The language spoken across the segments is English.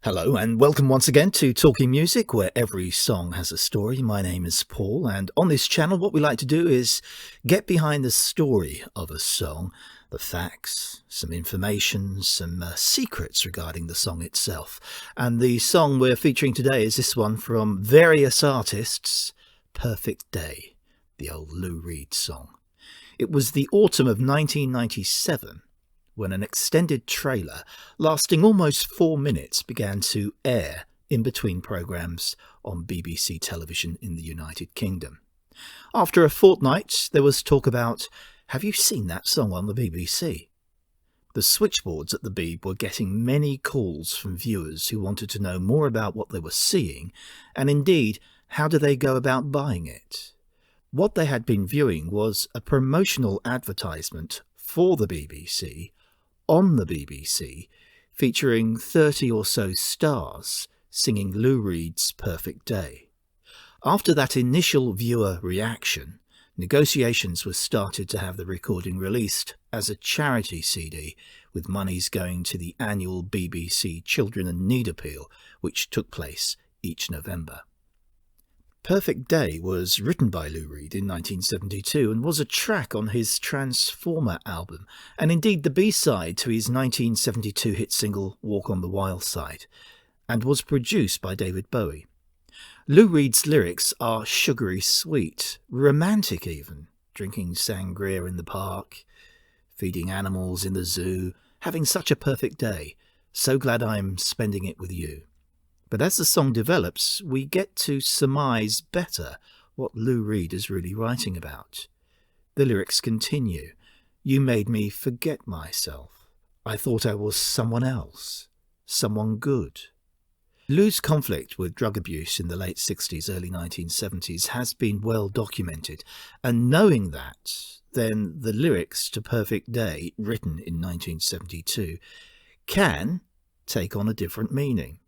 Hello and welcome once again to Talking Music, where every song has a story. My name is Paul, and on this channel what we like to do is get behind the story of a song, the facts, some information, some secrets regarding the song itself. And the song we're featuring today is this one from various artists, Perfect Day, the old Lou Reed song. It was the autumn of 1997 when an extended trailer lasting almost 4 minutes began to air in between programmes on BBC television in the United Kingdom. After a fortnight, there was talk about, have you seen that song on the BBC? The switchboards at the Beeb were getting many calls from viewers who wanted to know more about what they were seeing, and indeed, how do they go about buying it? What they had been viewing was a promotional advertisement for the BBC on the BBC, featuring 30 or so stars singing Lou Reed's Perfect Day. After that initial viewer reaction, negotiations were started to have the recording released as a charity CD, with monies going to the annual BBC Children in Need appeal, which took place each November. Perfect Day was written by Lou Reed in 1972 and was a track on his Transformer album, and indeed the B-side to his 1972 hit single Walk on the Wild Side, and was produced by David Bowie. Lou Reed's lyrics are sugary sweet, romantic even, drinking sangria in the park, feeding animals in the zoo, having such a perfect day, so glad I'm spending it with you. But as the song develops, we get to surmise better what Lou Reed is really writing about. The lyrics continue. You made me forget myself. I thought I was someone else, someone good. Lou's conflict with drug abuse in the late 60s, early 1970s has been well documented, and knowing that, then the lyrics to Perfect Day, written in 1972, can take on a different meaning.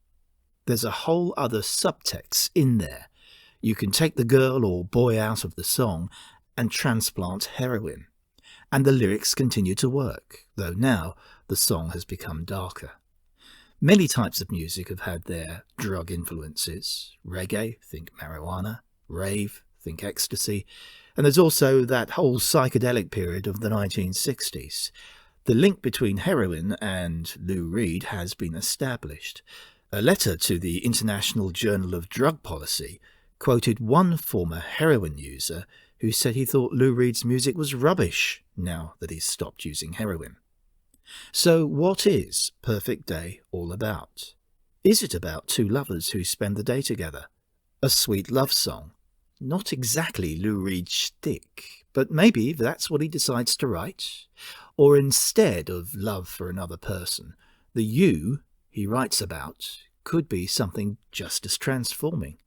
There's a whole other subtext in there. You can take the girl or boy out of the song and transplant heroin. And the lyrics continue to work, though now the song has become darker. Many types of music have had their drug influences. Reggae, think marijuana. Rave, think ecstasy. And there's also that whole psychedelic period of the 1960s. The link between heroin and Lou Reed has been established. A letter to the International Journal of Drug Policy quoted one former heroin user who said he thought Lou Reed's music was rubbish now that he's stopped using heroin. So what is Perfect Day all about? Is it about two lovers who spend the day together? A sweet love song? Not exactly Lou Reed's shtick, but maybe that's what he decides to write. Or instead of love for another person, the you he writes about could be something just as transforming.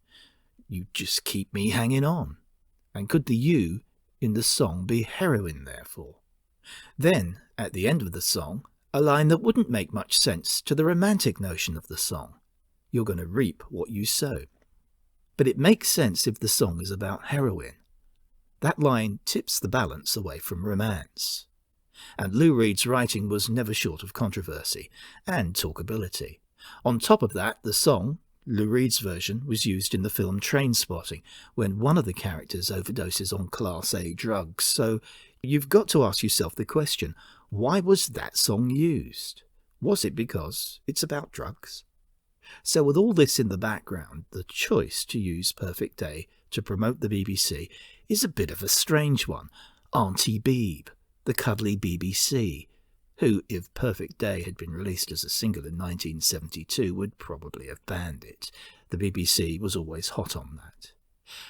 You just keep me hanging on. And could the you in the song be heroin, therefore? Then, at the end of the song, a line that wouldn't make much sense to the romantic notion of the song. You're going to reap what you sow. But it makes sense if the song is about heroin. That line tips the balance away from romance. And Lou Reed's writing was never short of controversy and talkability. On top of that, the song, Lou Reed's version, was used in the film Trainspotting, when one of the characters overdoses on Class A drugs. So you've got to ask yourself the question, why was that song used? Was it because it's about drugs? So with all this in the background, the choice to use Perfect Day to promote the BBC is a bit of a strange one. Auntie Beeb, the cuddly BBC, who, if Perfect Day had been released as a single in 1972, would probably have banned it. The BBC was always hot on that.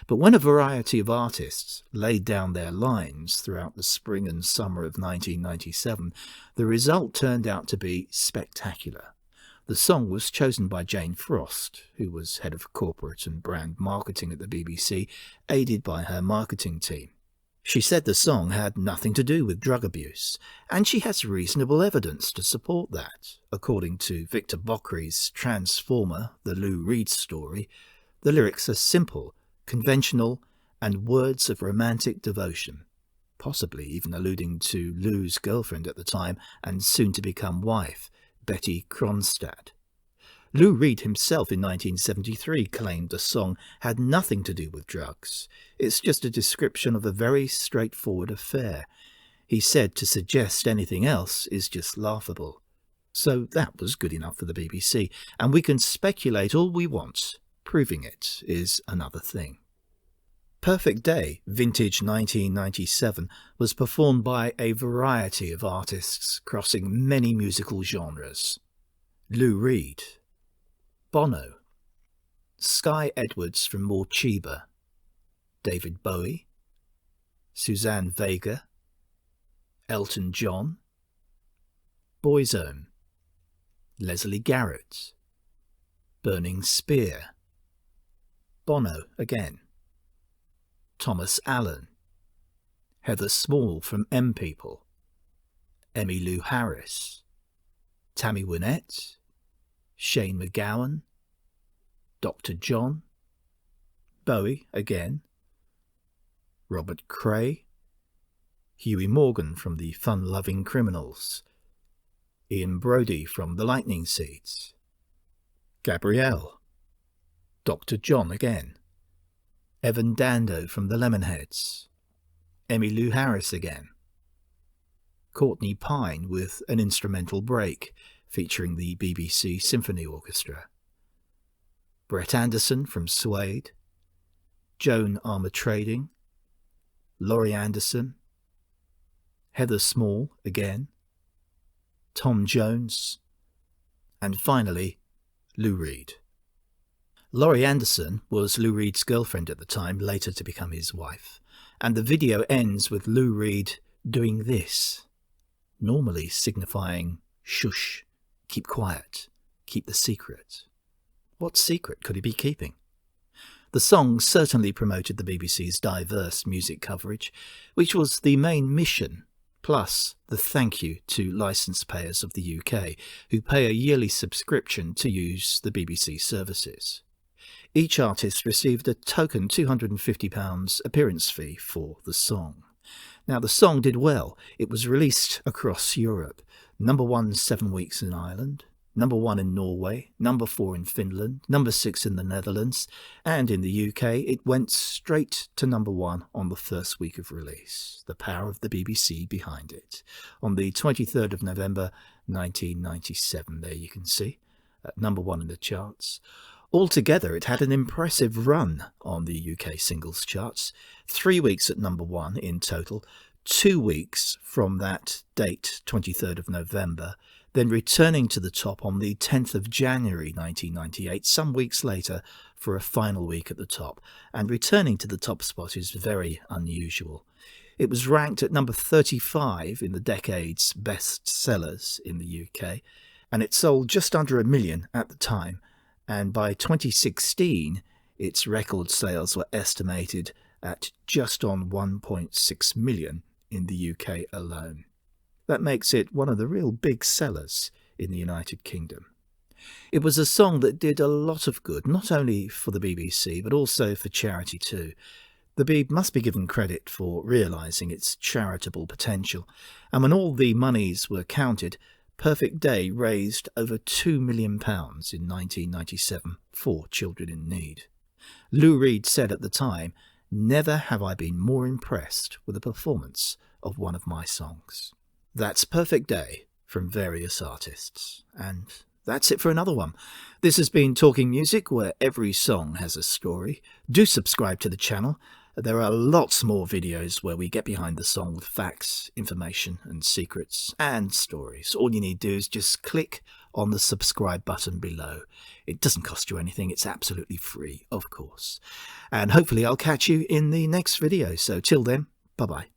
But when a variety of artists laid down their lines throughout the spring and summer of 1997, the result turned out to be spectacular. The song was chosen by Jane Frost, who was head of corporate and brand marketing at the BBC, aided by her marketing team. She said the song had nothing to do with drug abuse, and she has reasonable evidence to support that. According to Victor Bockry's Transformer, the Lou Reed story, the lyrics are simple, conventional, and words of romantic devotion, possibly even alluding to Lou's girlfriend at the time and soon-to-become wife, Betty Kronstadt. Lou Reed himself in 1973 claimed the song had nothing to do with drugs. It's just a description of a very straightforward affair. He said to suggest anything else is just laughable. So that was good enough for the BBC, and we can speculate all we want. Proving it is another thing. Perfect Day, vintage 1997, was performed by a variety of artists crossing many musical genres. Lou Reed, Bono, Sky Edwards from Morcheeba, David Bowie, Suzanne Vega, Elton John, Boyzone, Leslie Garrett, Burning Spear, Bono again, Thomas Allen, Heather Small from M People, Emmylou Harris, Tammy Wynette, Shane MacGowan, Dr. John, Bowie again, Robert Cray, Huey Morgan from the Fun-Loving Criminals, Ian Brody from the Lightning Seeds, Gabrielle, Dr. John again, Evan Dando from the Lemonheads, Emmylou Harris again, Courtney Pine with an instrumental break featuring the BBC Symphony Orchestra, Brett Anderson from Suede, Joan Armatrading, Laurie Anderson, Heather Small again, Tom Jones, and finally, Lou Reed. Laurie Anderson was Lou Reed's girlfriend at the time, later to become his wife, and the video ends with Lou Reed doing this, normally signifying shush, keep quiet, keep the secret. What secret could he be keeping? The song certainly promoted the BBC's diverse music coverage, which was the main mission, plus the thank you to licence payers of the UK, who pay a yearly subscription to use the BBC services. Each artist received a token £250 appearance fee for the song. Now, the song did well. It was released across Europe. Number 1 7 weeks in Ireland, number 1 in Norway, number 4 in Finland, number 6 in the Netherlands, and in the UK it went straight to number 1 on the first week of release. The power of the BBC behind it. On the 23rd of November 1997, there you can see, at number 1 in the charts. Altogether, it had an impressive run on the UK singles charts, 3 weeks at number 1 in total, 2 weeks from that date, 23rd of November, then returning to the top on the 10th of January 1998, some weeks later, for a final week at the top, and returning to the top spot is very unusual. It was ranked at number 35 in the decade's best sellers in the UK, and it sold just under 1 million at the time, and by 2016 its record sales were estimated at just on 1.6 million in the UK alone. That makes it one of the real big sellers in the United Kingdom. It was a song that did a lot of good, not only for the BBC, but also for charity too. The Beeb must be given credit for realising its charitable potential, and when all the monies were counted, Perfect Day raised over £2 million in 1997 for children in need. Lou Reed said at the time, "Never have I been more impressed with the performance of one of my songs." That's Perfect Day from various artists. And that's it for another one. This has been Talking Music, where every song has a story. Do subscribe to the channel. There are lots more videos where we get behind the song with facts, information and secrets and stories. All you need to do is just click on the subscribe button below. It doesn't cost you anything. It's absolutely free, of course. And hopefully I'll catch you in the next video. So till then, bye-bye.